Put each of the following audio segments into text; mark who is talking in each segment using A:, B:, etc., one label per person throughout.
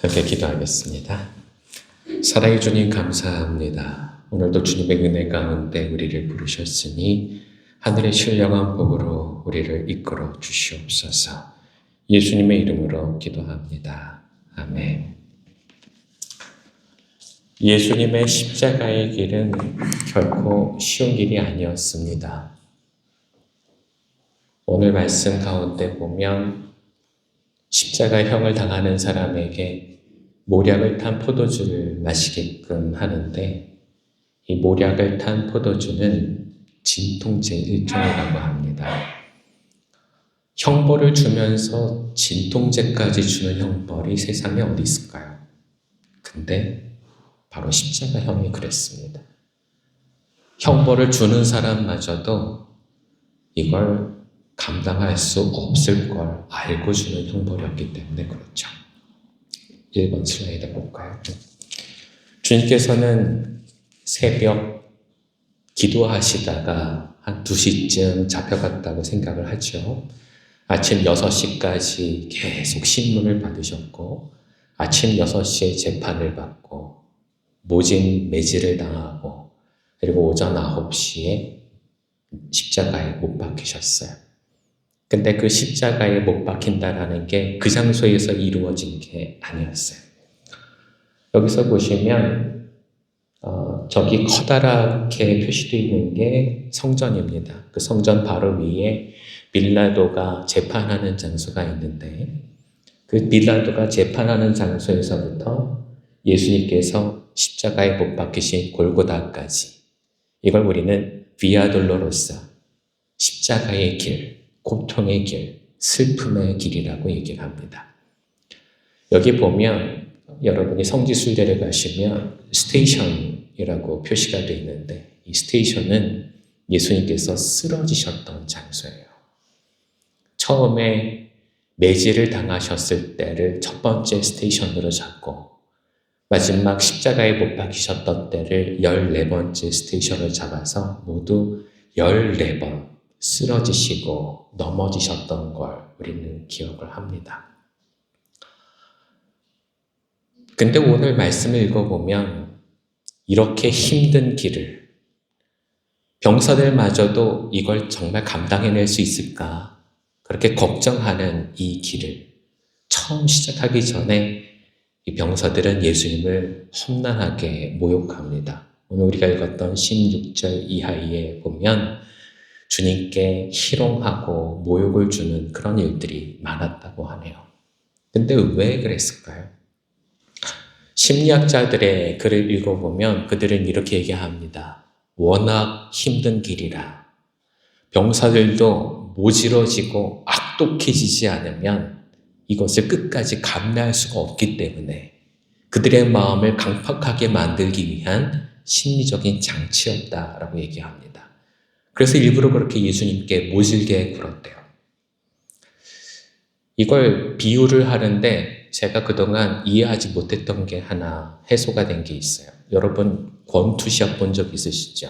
A: 함께 기도하겠습니다. 사랑해 주님 감사합니다. 오늘도 주님의 은혜 가운데 우리를 부르셨으니 하늘의 신령한 복으로 우리를 이끌어 주시옵소서. 예수님의 이름으로 기도합니다. 아멘. 예수님의 십자가의 길은 결코 쉬운 길이 아니었습니다. 오늘 말씀 가운데 보면 십자가형을 당하는 사람에게 모략을 탄 포도주를 마시게끔 하는데, 이 모략을 탄 포도주는 진통제 일종이라고 합니다. 형벌을 주면서 진통제까지 주는 형벌이 세상에 어디 있을까요? 근데 바로 십자가형이 그랬습니다. 형벌을 주는 사람마저도 이걸 감당할 수 없을 걸 알고 주는 형벌이었기 때문에 그렇죠. 1번 슬라이드 볼까요? 주님께서는 새벽 기도하시다가 한 2시쯤 잡혀갔다고 생각을 하죠. 아침 6시까지 계속 신문을 받으셨고, 아침 6시에 재판을 받고, 모진 매질을 당하고, 그리고 오전 9시에 십자가에 못 박히셨어요. 근데 그 십자가에 못 박힌다라는 게 그 장소에서 이루어진 게 아니었어요. 여기서 보시면 저기 커다랗게 표시되어 있는 게 성전입니다. 그 성전 바로 위에 빌라도가 재판하는 장소가 있는데, 그 빌라도가 재판하는 장소에서부터 예수님께서 십자가에 못 박히신 골고다까지, 이걸 우리는 비아 돌로로사, 십자가의 길, 고통의 길, 슬픔의 길이라고 얘기를 합니다. 여기 보면 여러분이 성지순례를 가시면 스테이션이라고 표시가 되어 있는데, 이 스테이션은 예수님께서 쓰러지셨던 장소예요. 처음에 매질을 당하셨을 때를 첫 번째 스테이션으로 잡고, 마지막 십자가에 못 박히셨던 때를 14번째 스테이션을 잡아서 모두 14번 쓰러지시고 넘어지셨던 걸 우리는 기억을 합니다. 근데 오늘 말씀을 읽어보면 이렇게 힘든 길을, 병사들마저도 이걸 정말 감당해낼 수 있을까 그렇게 걱정하는 이 길을 처음 시작하기 전에 이 병사들은 예수님을 험난하게 모욕합니다. 오늘 우리가 읽었던 16절 이하에 보면 주님께 희롱하고 모욕을 주는 그런 일들이 많았다고 하네요. 근데 왜 그랬을까요? 심리학자들의 글을 읽어보면 그들은 이렇게 얘기합니다. 워낙 힘든 길이라 병사들도 모질어지고 악독해지지 않으면 이것을 끝까지 감내할 수가 없기 때문에 그들의 마음을 강팍하게 만들기 위한 심리적인 장치였다라고 얘기합니다. 그래서 일부러 그렇게 예수님께 모질게 굴었대요. 이걸 비유를 하는데 제가 그동안 이해하지 못했던 게 하나 해소가 된 게 있어요. 여러분 권투시합 본 적 있으시죠?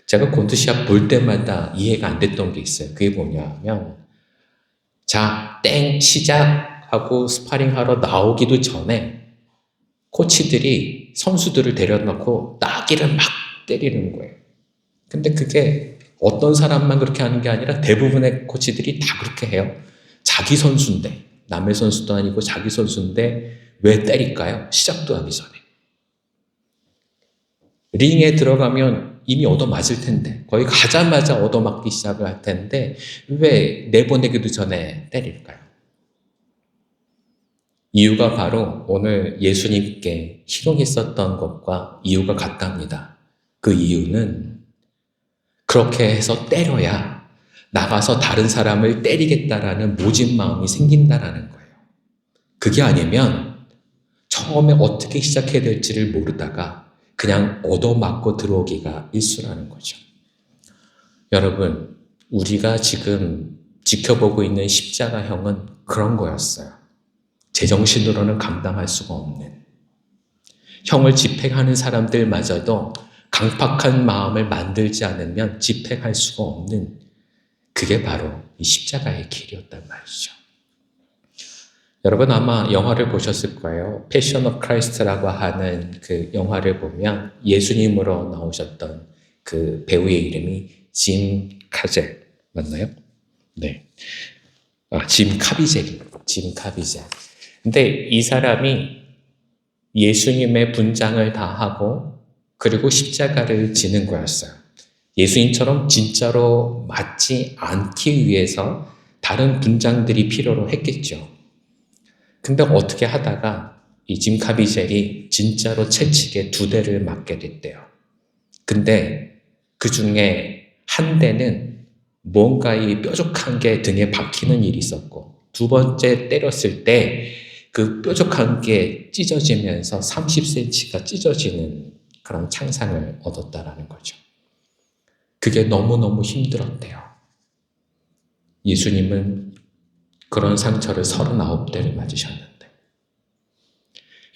A: 제가 권투시합 볼 때마다 이해가 안 됐던 게 있어요. 그게 뭐냐면, 자, 땡 시작하고 스파링하러 나오기도 전에 코치들이 선수들을 데려놓고 따기를 막 때리는 거예요. 근데 그게 어떤 사람만 그렇게 하는 게 아니라 대부분의 코치들이 다 그렇게 해요. 자기 선수인데, 남의 선수도 아니고 자기 선수인데 왜 때릴까요? 시작도 하기 전에. 링에 들어가면 이미 얻어맞을 텐데, 거의 가자마자 얻어맞기 시작을 할 텐데 왜 내보내기도 전에 때릴까요? 이유가 바로 오늘 예수님께 희롱했었던 것과 이유가 같답니다. 그 이유는 그렇게 해서 때려야 나가서 다른 사람을 때리겠다라는 모진 마음이 생긴다라는 거예요. 그게 아니면 처음에 어떻게 시작해야 될지를 모르다가 그냥 얻어맞고 들어오기가 일쑤라는 거죠. 여러분, 우리가 지금 지켜보고 있는 십자가형은 그런 거였어요. 제정신으로는 감당할 수가 없는, 형을 집행하는 사람들마저도 강팍한 마음을 만들지 않으면 집행할 수가 없는, 그게 바로 이 십자가의 길이었단 말이죠. 여러분 아마 영화를 보셨을 거예요. 패션 오브 크라이스트라고 하는 그 영화를 보면 예수님으로 나오셨던 그 배우의 이름이 짐 카젤 맞나요? 네. 짐 카비젤이 짐 카비젤. 근데 이 사람이 예수님의 분장을 다 하고 그리고 십자가를 지는 거였어요. 예수님처럼 진짜로 맞지 않기 위해서 다른 분장들이 필요로 했겠죠. 근데 어떻게 하다가 이 짐 카비젤이 진짜로 채찍에 2대를 맞게 됐대요. 근데 그 중에 한 대는 뭔가 이 뾰족한 게 등에 박히는 일이 있었고, 2번째 때렸을 때 그 뾰족한 게 찢어지면서 30cm가 찢어지는 그런 창상을 얻었다라는 거죠. 그게 너무너무 힘들었대요. 예수님은 그런 상처를 39대를 맞으셨는데.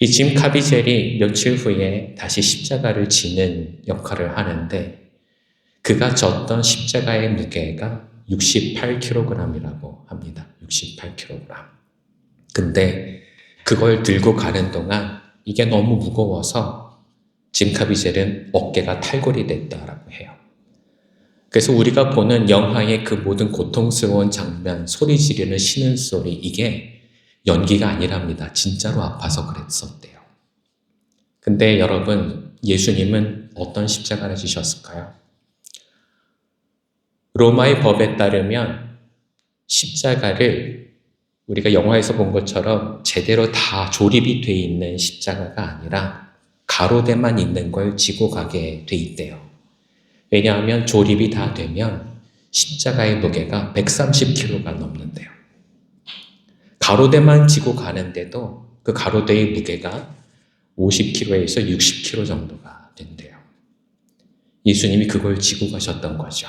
A: 이 짐 카비젤이 며칠 후에 다시 십자가를 지는 역할을 하는데 그가 졌던 십자가의 무게가 68kg이라고 합니다. 68kg. 근데 그걸 들고 가는 동안 이게 너무 무거워서 짐 카비젤은 어깨가 탈골이 됐다라고 해요. 그래서 우리가 보는 영화의 그 모든 고통스러운 장면, 소리 지르는 신음소리, 이게 연기가 아니랍니다. 진짜로 아파서 그랬었대요. 근데 여러분, 예수님은 어떤 십자가를 지셨을까요? 로마의 법에 따르면 십자가를 우리가 영화에서 본 것처럼 제대로 다 조립이 돼 있는 십자가가 아니라 가로대만 있는 걸 지고 가게 돼 있대요. 왜냐하면 조립이 다 되면 십자가의 무게가 130kg가 넘는데요. 가로대만 지고 가는데도 그 가로대의 무게가 50kg에서 60kg 정도가 된대요. 예수님이 그걸 지고 가셨던 거죠.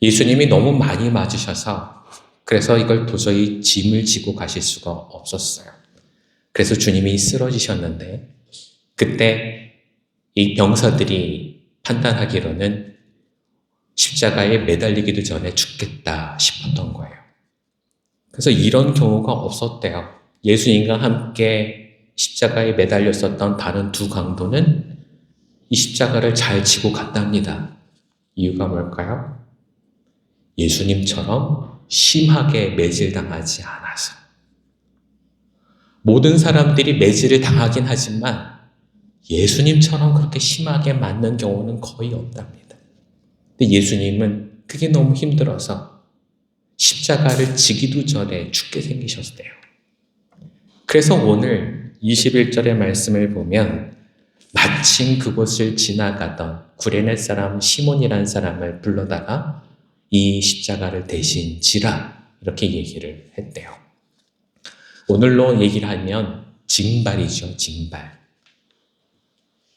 A: 예수님이 너무 많이 맞으셔서 그래서 이걸 도저히 짐을 지고 가실 수가 없었어요. 그래서 주님이 쓰러지셨는데 그때 이 병사들이 판단하기로는 십자가에 매달리기도 전에 죽겠다 싶었던 거예요. 그래서 이런 경우가 없었대요. 예수님과 함께 십자가에 매달렸었던 다른 2 강도는 이 십자가를 잘 지고 갔답니다. 이유가 뭘까요? 예수님처럼 심하게 매질당하지 않아서. 모든 사람들이 매질을 당하긴 하지만 예수님처럼 그렇게 심하게 맞는 경우는 거의 없답니다. 근데 예수님은 그게 너무 힘들어서 십자가를 지기도 전에 죽게 생기셨대요. 그래서 오늘 21절의 말씀을 보면 마침 그곳을 지나가던 구레네 사람 시몬이라는 사람을 불러다가 이 십자가를 대신 지라 이렇게 얘기를 했대요. 오늘로 얘기를 하면 징발이죠. 징발.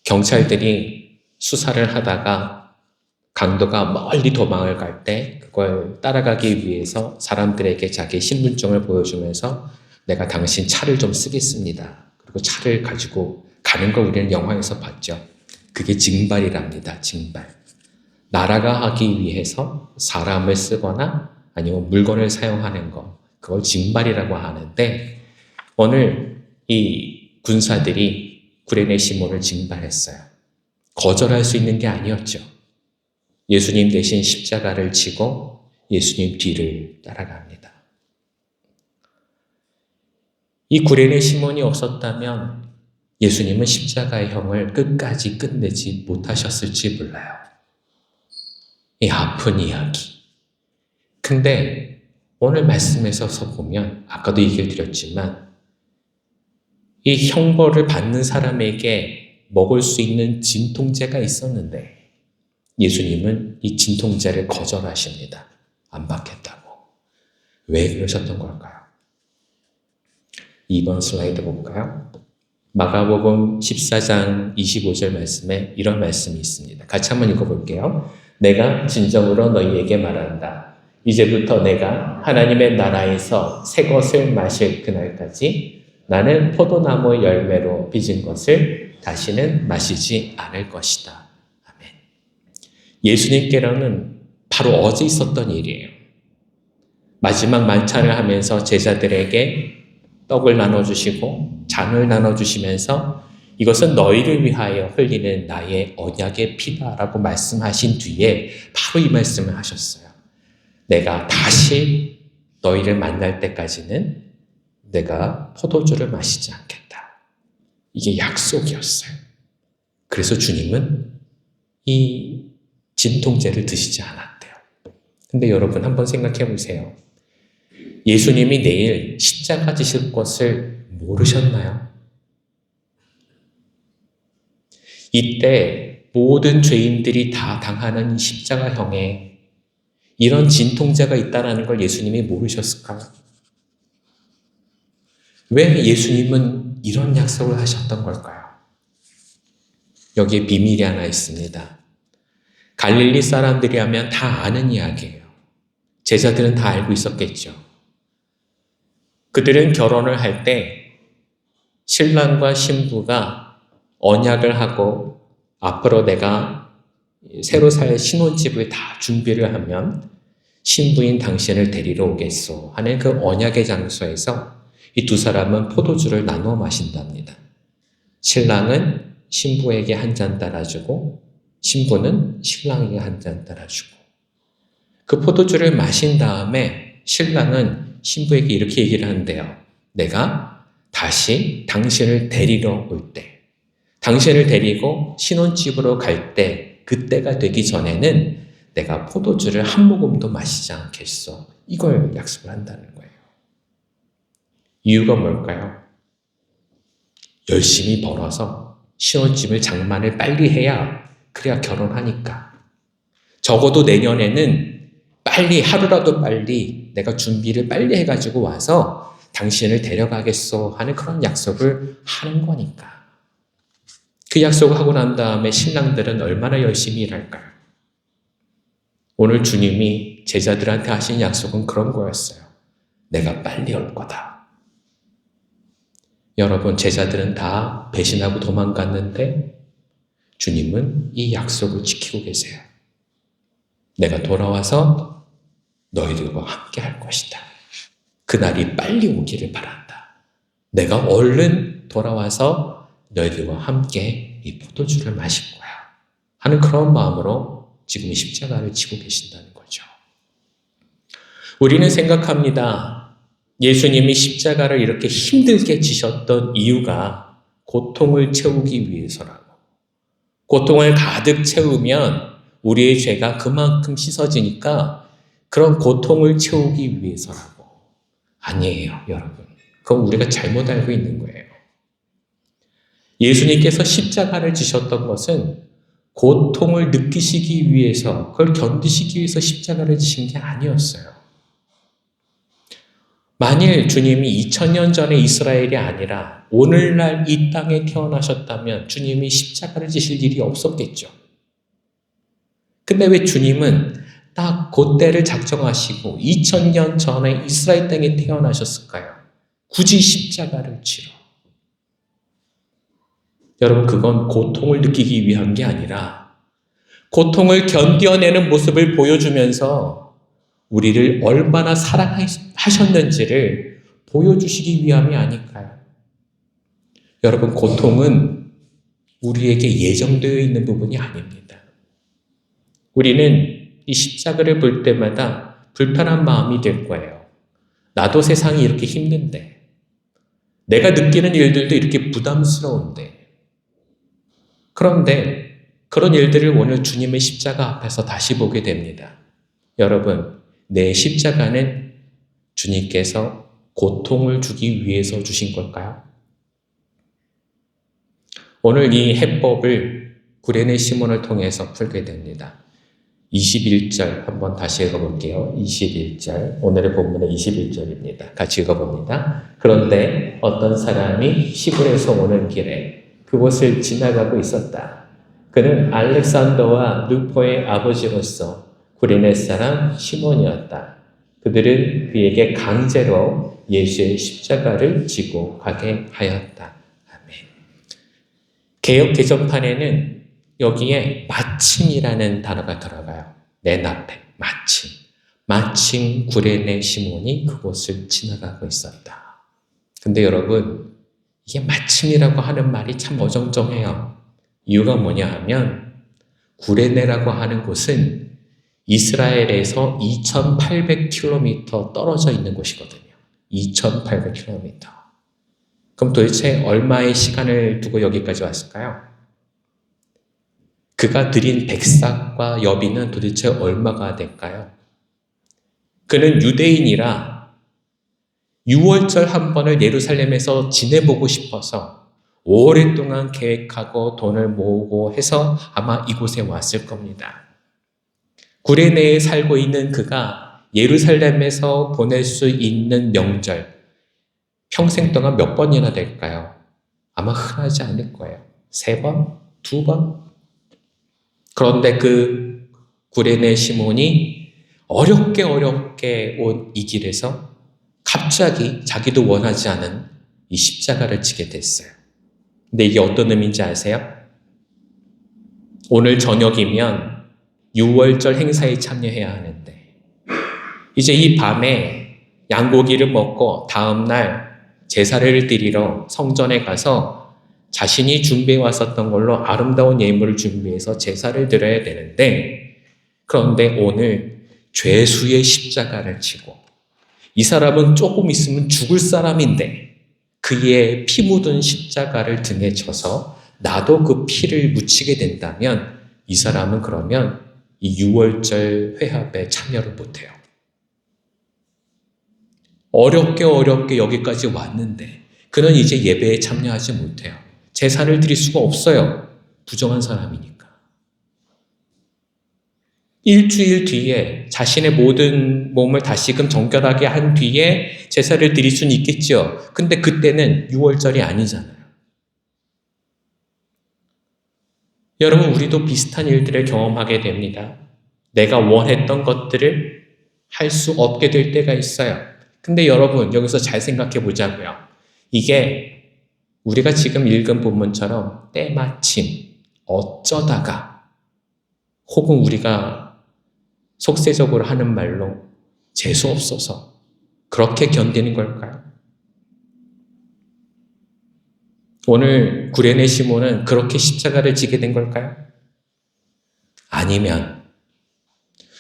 A: 경찰들이 수사를 하다가 강도가 멀리 도망을 갈 때 그걸 따라가기 위해서 사람들에게 자기 신분증을 보여주면서 내가 당신 차를 좀 쓰겠습니다. 그리고 차를 가지고 가는 걸 우리는 영화에서 봤죠. 그게 징발이랍니다. 징발. 날아가기 위해서 사람을 쓰거나 아니면 물건을 사용하는 것, 그걸 징발이라고 하는데 오늘 이 군사들이 구레네 시몬을 징발했어요. 거절할 수 있는 게 아니었죠. 예수님 대신 십자가를 지고 예수님 뒤를 따라갑니다. 이 구레네 시몬이 없었다면 예수님은 십자가의 형을 끝까지 끝내지 못하셨을지 몰라요. 이 아픈 이야기. 근데 오늘 말씀에서 보면 아까도 얘기를 드렸지만 이 형벌을 받는 사람에게 먹을 수 있는 진통제가 있었는데 예수님은 이 진통제를 거절하십니다. 안 받겠다고. 왜 그러셨던 걸까요? 2번 슬라이드 볼까요? 마가복음 14장 25절 말씀에 이런 말씀이 있습니다. 같이 한번 읽어볼게요. 내가 진정으로 너희에게 말한다. 이제부터 내가 하나님의 나라에서 새 것을 마실 그날까지 나는 포도나무 열매로 빚은 것을 다시는 마시지 않을 것이다. 아멘. 예수님께로는 바로 어제 있었던 일이에요. 마지막 만찬을 하면서 제자들에게 떡을 나눠주시고 잔을 나눠주시면서 이것은 너희를 위하여 흘리는 나의 언약의 피다라고 말씀하신 뒤에 바로 이 말씀을 하셨어요. 내가 다시 너희를 만날 때까지는 내가 포도주를 마시지 않겠다. 이게 약속이었어요. 그래서 주님은 이 진통제를 드시지 않았대요. 근데 여러분 한번 생각해 보세요. 예수님이 내일 십자가 지실 것을 모르셨나요? 이때 모든 죄인들이 다 당하는 십자가형에 이런 진통제가 있다는 걸 예수님이 모르셨을까요? 왜 예수님은 이런 약속을 하셨던 걸까요? 여기에 비밀이 하나 있습니다. 갈릴리 사람들이라면 다 아는 이야기예요. 제자들은 다 알고 있었겠죠. 그들은 결혼을 할 때 신랑과 신부가 언약을 하고 앞으로 내가 새로 살 신혼집을 다 준비를 하면 신부인 당신을 데리러 오겠소 하는 그 언약의 장소에서 이 두 사람은 포도주를 나누어 마신답니다. 신랑은 신부에게 한 잔 따라주고 신부는 신랑에게 한 잔 따라주고 그 포도주를 마신 다음에 신랑은 신부에게 이렇게 얘기를 한대요. 내가 다시 당신을 데리러 올 때, 당신을 데리고 신혼집으로 갈 때, 그때가 되기 전에는 내가 포도주를 한 모금도 마시지 않겠어. 이걸 약속을 한다는 거예요. 이유가 뭘까요? 열심히 벌어서 신혼집을 장만을 빨리 해야 그래야 결혼하니까. 적어도 내년에는 빨리 하루라도 빨리 내가 준비를 빨리 해가지고 와서 당신을 데려가겠소 하는 그런 약속을 하는 거니까. 그 약속을 하고 난 다음에 신랑들은 얼마나 열심히 일할까요? 오늘 주님이 제자들한테 하신 약속은 그런 거였어요. 내가 빨리 올 거다. 여러분, 제자들은 다 배신하고 도망갔는데 주님은 이 약속을 지키고 계세요. 내가 돌아와서 너희들과 함께 할 것이다. 그날이 빨리 오기를 바란다. 내가 얼른 돌아와서 너희들과 함께 이 포도주를 마실 거야. 하는 그런 마음으로 지금 십자가를 지고 계신다는 거죠. 우리는 생각합니다. 예수님이 십자가를 이렇게 힘들게 지셨던 이유가 고통을 채우기 위해서라고. 고통을 가득 채우면 우리의 죄가 그만큼 씻어지니까 그런 고통을 채우기 위해서라고. 아니에요, 여러분. 그건 우리가 잘못 알고 있는 거예요. 예수님께서 십자가를 지셨던 것은 고통을 느끼시기 위해서, 그걸 견디시기 위해서 십자가를 지신 게 아니었어요. 만일 주님이 2000년 전에 이스라엘이 아니라 오늘날 이 땅에 태어나셨다면 주님이 십자가를 지실 일이 없었겠죠. 근데 왜 주님은 딱 그때를 작정하시고 2000년 전에 이스라엘 땅에 태어나셨을까요? 굳이 십자가를 지러. 여러분, 그건 고통을 느끼기 위한 게 아니라 고통을 견뎌내는 모습을 보여주면서 우리를 얼마나 사랑하셨는지를 보여주시기 위함이 아닐까요? 여러분, 고통은 우리에게 예정되어 있는 부분이 아닙니다. 우리는 이 십자가를 볼 때마다 불편한 마음이 들 거예요. 나도 세상이 이렇게 힘든데, 내가 느끼는 일들도 이렇게 부담스러운데, 그런데 그런 일들을 오늘 주님의 십자가 앞에서 다시 보게 됩니다. 여러분, 내 십자가는 주님께서 고통을 주기 위해서 주신 걸까요? 오늘 이 해법을 구레네 시몬을 통해서 풀게 됩니다. 21절 한번 다시 읽어볼게요. 21절, 오늘의 본문의 21절입니다. 같이 읽어봅니다. 그런데 어떤 사람이 시골에서 오는 길에 그곳을 지나가고 있었다. 그는 알렉산더와 루포의 아버지로서 구레네 사람 시몬이었다. 그들은 그에게 강제로 예수의 십자가를 지고 가게 하였다. 아멘. 개역 개정판에는 여기에 마침이라는 단어가 들어가요. 맨 앞에 마침. 마침 구레네 시몬이 그곳을 지나가고 있었다. 근데 여러분, 이게 마침이라고 하는 말이 참 어정쩡해요. 이유가 뭐냐 하면 구레네라고 하는 곳은 이스라엘에서 2,800km 떨어져 있는 곳이거든요. 2,800km. 그럼 도대체 얼마의 시간을 두고 여기까지 왔을까요? 그가 들인 백삭과 여비는 도대체 얼마가 될까요? 그는 유대인이라 6월절 한 번을 예루살렘에서 지내보고 싶어서 오랫동안 계획하고 돈을 모으고 해서 아마 이곳에 왔을 겁니다. 구레네에 살고 있는 그가 예루살렘에서 보낼 수 있는 명절, 평생 동안 몇 번이나 될까요? 아마 흔하지 않을 거예요. 3번? 2번? 그런데 그 구레네 시몬이 어렵게 온 이 길에서 갑자기 자기도 원하지 않은 이 십자가를 지게 됐어요. 근데 이게 어떤 의미인지 아세요? 오늘 저녁이면 6월절 행사에 참여해야 하는데 이제 이 밤에 양고기를 먹고 다음날 제사를 드리러 성전에 가서 자신이 준비해 왔었던 걸로 아름다운 예물을 준비해서 제사를 드려야 되는데 그런데 오늘 죄수의 십자가를 지고 이 사람은 조금 있으면 죽을 사람인데 그의 피 묻은 십자가를 등에 져서 나도 그 피를 묻히게 된다면 이 사람은 그러면 이 6월절 회합에 참여를 못해요. 어렵게 여기까지 왔는데 그는 이제 예배에 참여하지 못해요. 제사를 드릴 수가 없어요. 부정한 사람이니까. 일주일 뒤에 자신의 모든 몸을 다시금 정결하게 한 뒤에 제사를 드릴 수는 있겠죠. 근데 그때는 6월절이 아니잖아요. 여러분, 우리도 비슷한 일들을 경험하게 됩니다. 내가 원했던 것들을 할 수 없게 될 때가 있어요. 근데 여러분, 여기서 잘 생각해 보자고요. 이게 우리가 지금 읽은 본문처럼 때마침, 어쩌다가, 혹은 우리가 속세적으로 하는 말로 재수없어서 그렇게 견디는 걸까요? 오늘 구레네 시몬은 그렇게 십자가를 지게 된 걸까요? 아니면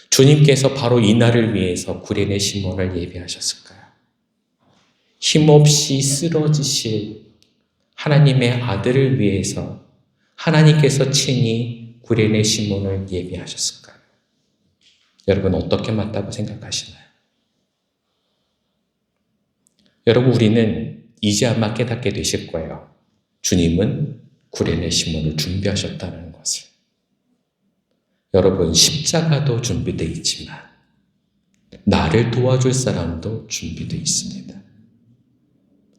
A: 주님께서 바로 이 날을 위해서 구레네 시몬을 예비하셨을까요? 힘없이 쓰러지실 하나님의 아들을 위해서 하나님께서 친히 구레네 시몬을 예비하셨을까요? 여러분 어떻게 맞다고 생각하시나요? 여러분 우리는 이제 아마 깨닫게 되실 거예요. 주님은 구레네 시몬을 준비하셨다는 것을. 여러분 십자가도 준비되어 있지만 나를 도와줄 사람도 준비되어 있습니다.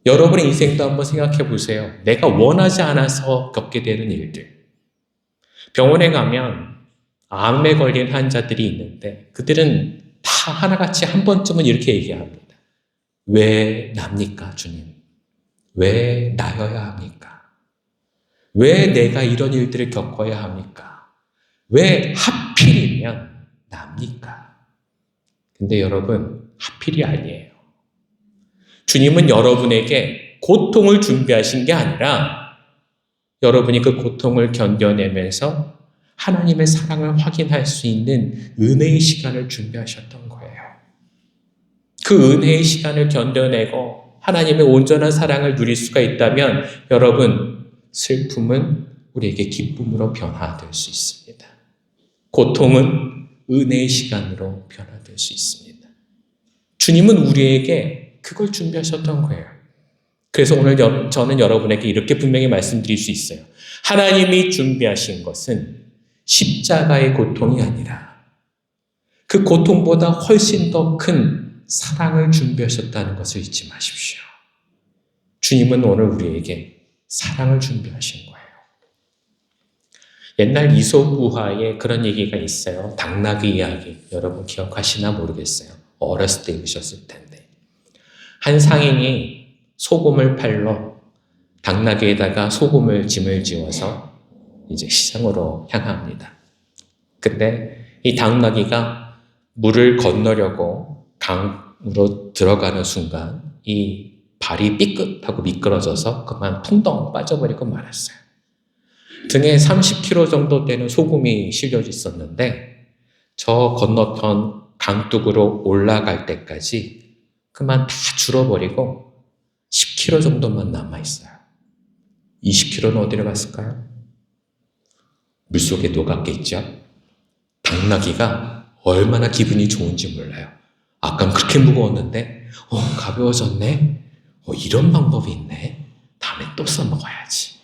A: 여러분의 인생도 한번 생각해 보세요. 내가 원하지 않아서 겪게 되는 일들. 병원에 가면 암에 걸린 환자들이 있는데 그들은 다 하나같이 한 번쯤은 이렇게 얘기합니다. 왜 납니까, 주님? 왜 나여야 합니까? 왜 내가 이런 일들을 겪어야 합니까? 왜 하필이면 납니까? 근데 여러분, 하필이 아니에요. 주님은 여러분에게 고통을 준비하신 게 아니라 여러분이 그 고통을 견뎌내면서 하나님의 사랑을 확인할 수 있는 은혜의 시간을 준비하셨던 거예요. 그 은혜의 시간을 견뎌내고 하나님의 온전한 사랑을 누릴 수가 있다면 여러분, 슬픔은 우리에게 기쁨으로 변화될 수 있습니다. 고통은 은혜의 시간으로 변화될 수 있습니다. 주님은 우리에게 그걸 준비하셨던 거예요. 그래서 오늘 저는 여러분에게 이렇게 분명히 말씀드릴 수 있어요. 하나님이 준비하신 것은 십자가의 고통이 아니라 그 고통보다 훨씬 더 큰 사랑을 준비하셨다는 것을 잊지 마십시오. 주님은 오늘 우리에게 사랑을 준비하신 거예요. 옛날 이솝 우화에 그런 얘기가 있어요. 당나귀 이야기. 여러분 기억하시나 모르겠어요. 어렸을 때 읽으셨을 텐데. 한 상인이 소금을 팔러 당나귀에다가 소금을 짐을 지어서 이제 시장으로 향합니다. 근데 이 당나귀가 물을 건너려고 강으로 들어가는 순간 이 발이 삐끗하고 미끄러져서 그만 풍덩 빠져버리고 말았어요. 등에 30kg 정도 되는 소금이 실려 있었는데 저 건너편 강둑으로 올라갈 때까지 그만 다 줄어버리고 10kg 정도만 남아있어요. 20kg는 어디로 갔을까요? 물속에 녹았겠죠. 당나귀가 얼마나 기분이 좋은지 몰라요. 아까 그렇게 무거웠는데 가벼워졌네. 이런 방법이 있네. 다음에 또 써먹어야지.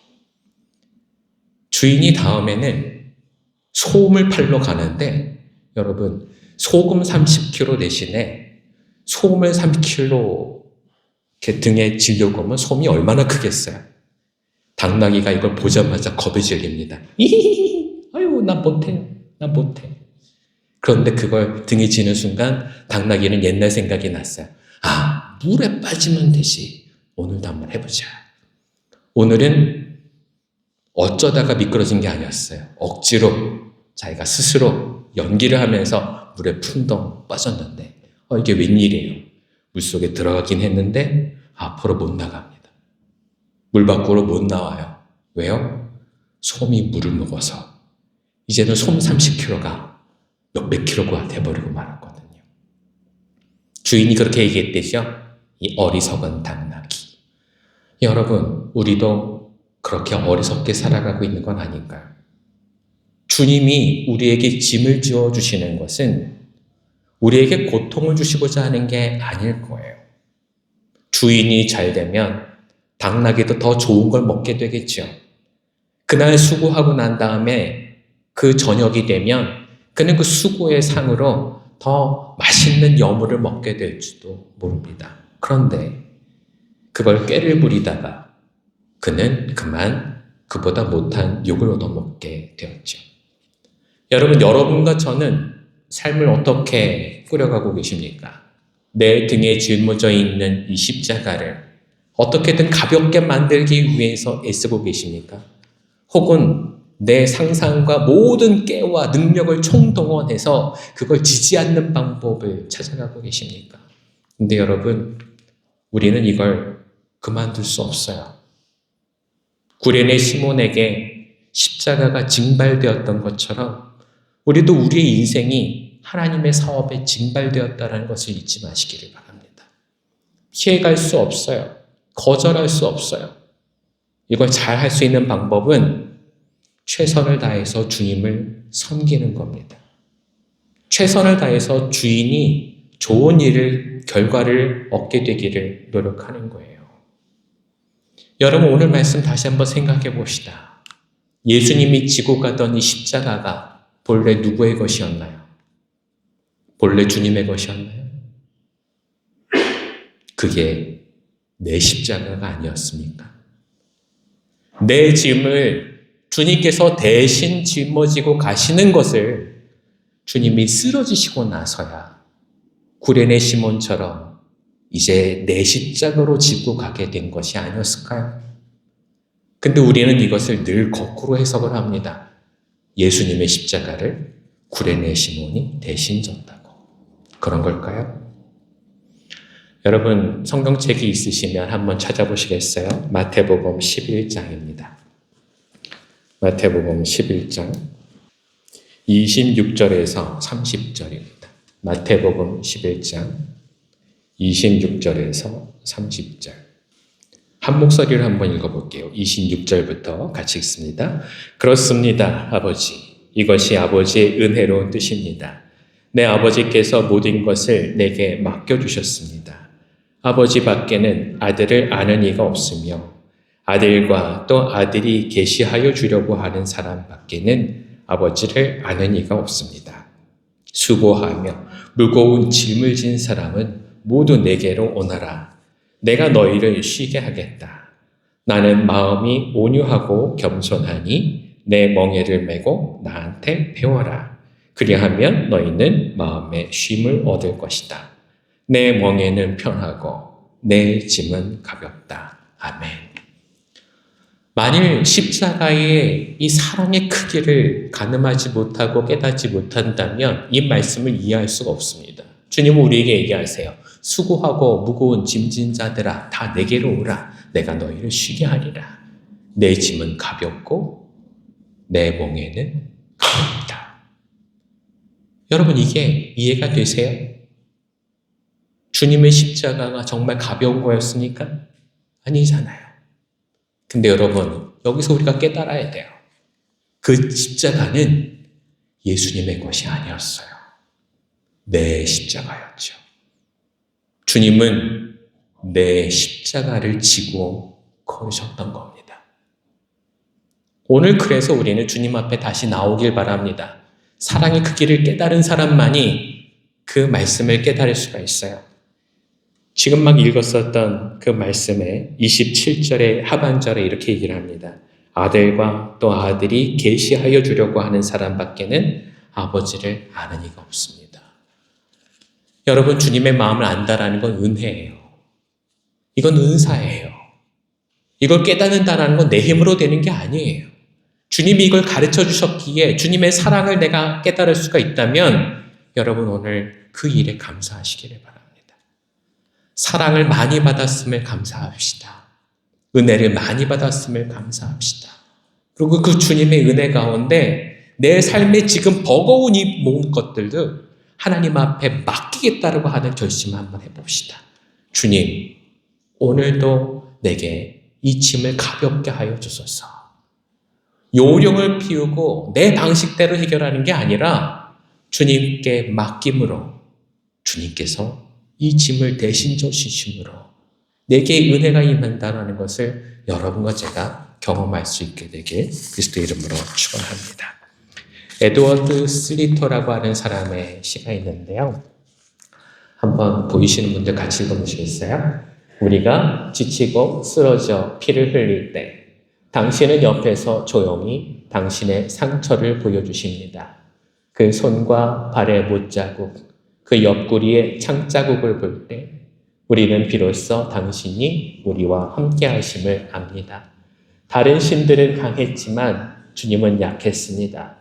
A: 주인이 다음에는 소금을 팔러 가는데 여러분 소금 30kg 대신에 소금을 30kg 이렇게 등에 지려고 하면 솜이 얼마나 크겠어요. 당나귀가 이걸 보자마자 겁에 질립니다. 아유 난 못해. 그런데 그걸 등에 지는 순간 당나귀는 옛날 생각이 났어요. 물에 빠지면 되지. 오늘도 한번 해보자. 오늘은 어쩌다가 미끄러진 게 아니었어요. 억지로 자기가 스스로 연기를 하면서 물에 풍덩 빠졌는데 이게 웬일이에요. 물속에 들어가긴 했는데 앞으로 못 나갑니다. 물 밖으로 못 나와요. 왜요? 솜이 물을 먹어서 이제는 솜 30kg가 몇백 킬로가 돼버리고 말았거든요. 주인이 그렇게 얘기했대죠. 이 어리석은 당나귀. 여러분, 우리도 그렇게 어리석게 살아가고 있는 건 아닌가요? 주님이 우리에게 짐을 지어주시는 것은 우리에게 고통을 주시고자 하는 게 아닐 거예요. 주인이 잘 되면 당나귀도 더 좋은 걸 먹게 되겠죠. 그날 수고하고 난 다음에 그 저녁이 되면 그는 그 수고의 상으로 더 맛있는 여물을 먹게 될지도 모릅니다. 그런데 그걸 꾀를 부리다가 그는 그만 그보다 못한 욕을 얻어먹게 되었죠. 여러분과 저는 삶을 어떻게 꾸려가고 계십니까? 내 등에 짊어져 있는 이 십자가를 어떻게든 가볍게 만들기 위해서 애쓰고 계십니까? 혹은 내 상상과 모든 깨와 능력을 총동원해서 그걸 지지 않는 방법을 찾아가고 계십니까? 근데 여러분, 우리는 이걸 그만둘 수 없어요. 구레네 시몬에게 십자가가 징발되었던 것처럼 우리도 우리의 인생이 하나님의 사업에 징발되었다는 것을 잊지 마시기를 바랍니다. 피해갈 수 없어요. 거절할 수 없어요. 이걸 잘 할 수 있는 방법은 최선을 다해서 주님을 섬기는 겁니다. 최선을 다해서 주인이 좋은 결과를 얻게 되기를 노력하는 거예요. 여러분, 오늘 말씀 다시 한번 생각해 봅시다. 예수님이 지고 가던 이 십자가가 본래 누구의 것이었나요? 본래 주님의 것이었나요? 그게 내 십자가가 아니었습니까? 내 짐을 주님께서 대신 짊어지고 가시는 것을 주님이 쓰러지시고 나서야 구레네 시몬처럼 이제 내 십자가로 지고 가게 된 것이 아니었을까요? 근데 우리는 이것을 늘 거꾸로 해석을 합니다. 예수님의 십자가를 구레네 시몬이 대신 졌다고. 그런 걸까요? 여러분, 성경책이 있으시면 한번 찾아보시겠어요? 마태복음 11장입니다. 마태복음 11장 26절에서 30절입니다. 마태복음 11장 26절에서 30절. 한 목소리를 한번 읽어볼게요. 26절부터 같이 읽습니다. 그렇습니다, 아버지. 이것이 아버지의 은혜로운 뜻입니다. 내 아버지께서 모든 것을 내게 맡겨주셨습니다. 아버지 밖에는 아들을 아는 이가 없으며 아들과 또 아들이 계시하여 주려고 하는 사람 밖에는 아버지를 아는 이가 없습니다. 수고하며 무거운 짐을 진 사람은 모두 내게로 오너라. 내가 너희를 쉬게 하겠다. 나는 마음이 온유하고 겸손하니 내 멍에를 메고 나한테 배워라. 그리하면 너희는 마음의 쉼을 얻을 것이다. 내 멍에는 편하고 내 짐은 가볍다. 아멘. 만일 십자가의 이 사랑의 크기를 가늠하지 못하고 깨닫지 못한다면 이 말씀을 이해할 수가 없습니다. 주님은 우리에게 얘기하세요. 수고하고 무거운 짐진 자들아 다 내게로 오라. 내가 너희를 쉬게 하리라. 내 짐은 가볍고 내 멍에는 가볍다. 여러분 이게 이해가 되세요? 주님의 십자가가 정말 가벼운 거였습니까? 아니잖아요. 근데 여러분 여기서 우리가 깨달아야 돼요. 그 십자가는 예수님의 것이 아니었어요. 내 십자가였죠. 주님은 내 십자가를 지고 걸으셨던 겁니다. 오늘 그래서 우리는 주님 앞에 다시 나오길 바랍니다. 사랑의 크기를 깨달은 사람만이 그 말씀을 깨달을 수가 있어요. 지금 막 읽었었던 그 말씀에 27절의 하반절에 이렇게 얘기를 합니다. 아들과 또 아들이 계시하여 주려고 하는 사람밖에는 아버지를 아는 이가 없습니다. 여러분 주님의 마음을 안다라는 건 은혜예요. 이건 은사예요. 이걸 깨닫는다는 건 내 힘으로 되는 게 아니에요. 주님이 이걸 가르쳐 주셨기에 주님의 사랑을 내가 깨달을 수가 있다면 여러분 오늘 그 일에 감사하시기를 바랍니다. 사랑을 많이 받았음을 감사합시다. 은혜를 많이 받았음을 감사합시다. 그리고 그 주님의 은혜 가운데 내 삶에 지금 버거운 이 모든 것들도 하나님 앞에 맡기겠다고 하는 결심 한번 해봅시다. 주님, 오늘도 내게 이 짐을 가볍게 하여 주소서. 요령을 피우고 내 방식대로 해결하는 게 아니라 주님께 맡김으로 주님께서 이 짐을 대신 져주심으로 내게 은혜가 임한다는 것을 여러분과 제가 경험할 수 있게 되길 그리스도의 이름으로 축원합니다. 에드워드 슬리터라고 하는 사람의 시가 있는데요. 한번 보이시는 분들 같이 읽어보시겠어요? 우리가 지치고 쓰러져 피를 흘릴 때 당신은 옆에서 조용히 당신의 상처를 보여주십니다. 그 손과 발의 못자국, 그 옆구리의 창자국을 볼 때 우리는 비로소 당신이 우리와 함께 하심을 압니다. 다른 신들은 강했지만 주님은 약했습니다.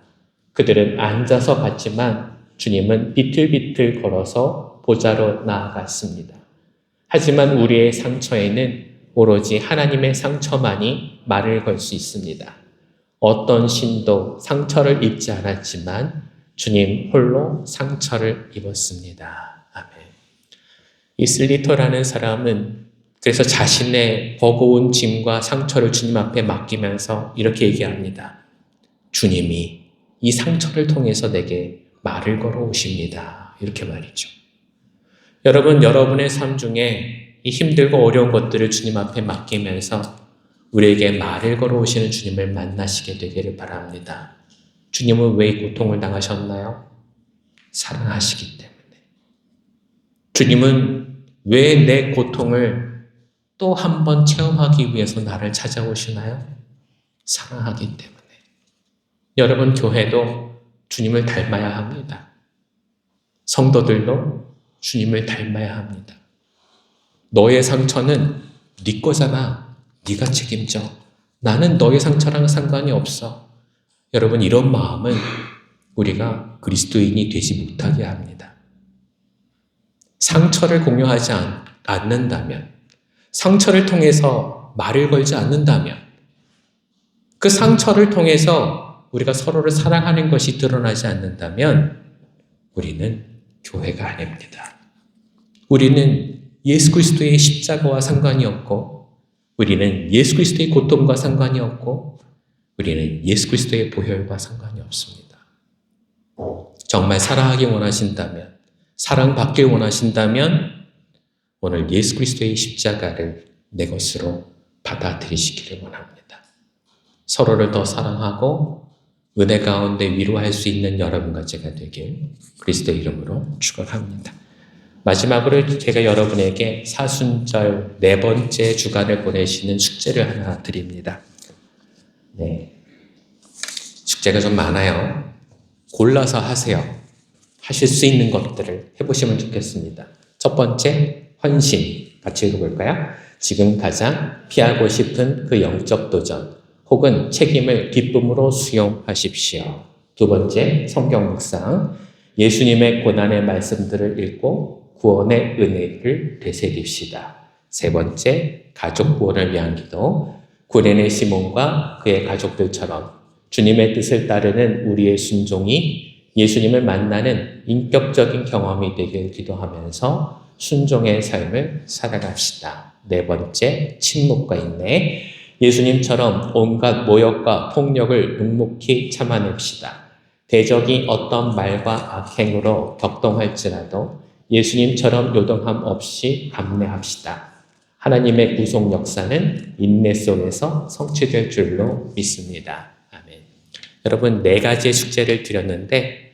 A: 그들은 앉아서 봤지만 주님은 비틀비틀 걸어서 보좌로 나아갔습니다. 하지만 우리의 상처에는 오로지 하나님의 상처만이 말을 걸 수 있습니다. 어떤 신도 상처를 입지 않았지만 주님 홀로 상처를 입었습니다. 아멘. 이 슬리터라는 사람은 그래서 자신의 버거운 짐과 상처를 주님 앞에 맡기면서 이렇게 얘기합니다. 주님이 이 상처를 통해서 내게 말을 걸어오십니다. 이렇게 말이죠. 여러분, 여러분의 삶 중에 이 힘들고 어려운 것들을 주님 앞에 맡기면서 우리에게 말을 걸어오시는 주님을 만나시게 되기를 바랍니다. 주님은 왜 이 고통을 당하셨나요? 사랑하시기 때문에. 주님은 왜 내 고통을 또 한 번 체험하기 위해서 나를 찾아오시나요? 사랑하기 때문에. 여러분, 교회도 주님을 닮아야 합니다. 성도들도 주님을 닮아야 합니다. 너의 상처는 네 거잖아. 네가 책임져. 나는 너의 상처랑 상관이 없어. 여러분, 이런 마음은 우리가 그리스도인이 되지 못하게 합니다. 상처를 공유하지 않는다면, 상처를 통해서 말을 걸지 않는다면, 그 상처를 통해서 우리가 서로를 사랑하는 것이 드러나지 않는다면 우리는 교회가 아닙니다. 우리는 예수 그리스도의 십자가와 상관이 없고, 우리는 예수 그리스도의 고통과 상관이 없고, 우리는 예수 그리스도의 보혈과 상관이 없습니다. 정말 사랑하기 원하신다면, 사랑받길 원하신다면 오늘 예수 그리스도의 십자가를 내 것으로 받아들이시기를 원합니다. 서로를 더 사랑하고 은혜 가운데 위로할 수 있는 여러분과 제가 되길 그리스도의 이름으로 축원합니다. 마지막으로 제가 여러분에게 사순절 4번째 주간을 보내시는 숙제를 하나 드립니다. 네, 숙제가 좀 많아요. 골라서 하세요. 하실 수 있는 것들을 해보시면 좋겠습니다. 첫 번째, 헌신. 같이 읽어볼까요? 지금 가장 피하고 싶은 그 영적 도전. 혹은 책임을 기쁨으로 수용하십시오. 두 번째, 성경 묵상. 예수님의 고난의 말씀들을 읽고 구원의 은혜를 되새깁시다. 세 번째, 가족 구원을 위한 기도. 구레네 시몬과 그의 가족들처럼 주님의 뜻을 따르는 우리의 순종이 예수님을 만나는 인격적인 경험이 되길 기도하면서 순종의 삶을 살아갑시다. 네 번째, 침묵과 인내. 예수님처럼 온갖 모욕과 폭력을 묵묵히 참아냅시다. 대적이 어떤 말과 악행으로 격동할지라도 예수님처럼 요동함 없이 감내합시다. 하나님의 구속 역사는 인내 속에서 성취될 줄로 믿습니다. 아멘. 여러분, 네 가지의 숙제를 드렸는데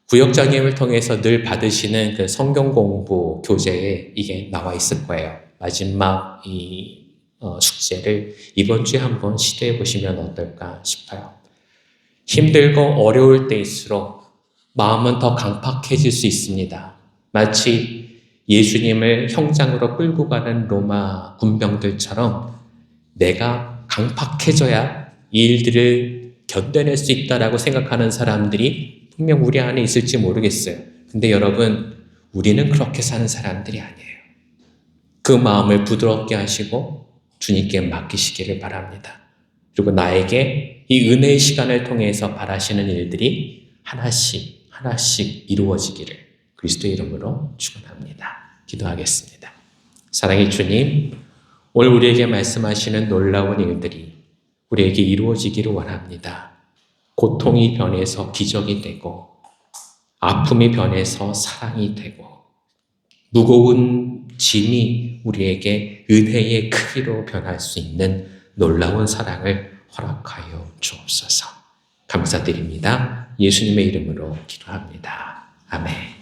A: 구역장님을 통해서 늘 받으시는 그 성경 공부 교재에 이게 나와 있을 거예요. 마지막 이 숙제를 이번 주에 한번 시도해 보시면 어떨까 싶어요. 힘들고 어려울 때일수록 마음은 더 강팍해질 수 있습니다. 마치 예수님을 형장으로 끌고 가는 로마 군병들처럼 내가 강팍해져야 이 일들을 견뎌낼 수 있다라고 생각하는 사람들이 분명 우리 안에 있을지 모르겠어요. 근데 여러분, 우리는 그렇게 사는 사람들이 아니에요. 그 마음을 부드럽게 하시고 주님께 맡기시기를 바랍니다. 그리고 나에게 이 은혜의 시간을 통해서 바라시는 일들이 하나씩 이루어지기를 그리스도의 이름으로 축원합니다. 기도하겠습니다. 사랑의 주님, 오늘 우리에게 말씀하시는 놀라운 일들이 우리에게 이루어지기를 원합니다. 고통이 변해서 기적이 되고 아픔이 변해서 사랑이 되고 무거운 짐이 우리에게 은혜의 크기로 변할 수 있는 놀라운 사랑을 허락하여 주옵소서. 감사드립니다. 예수님의 이름으로 기도합니다. 아멘.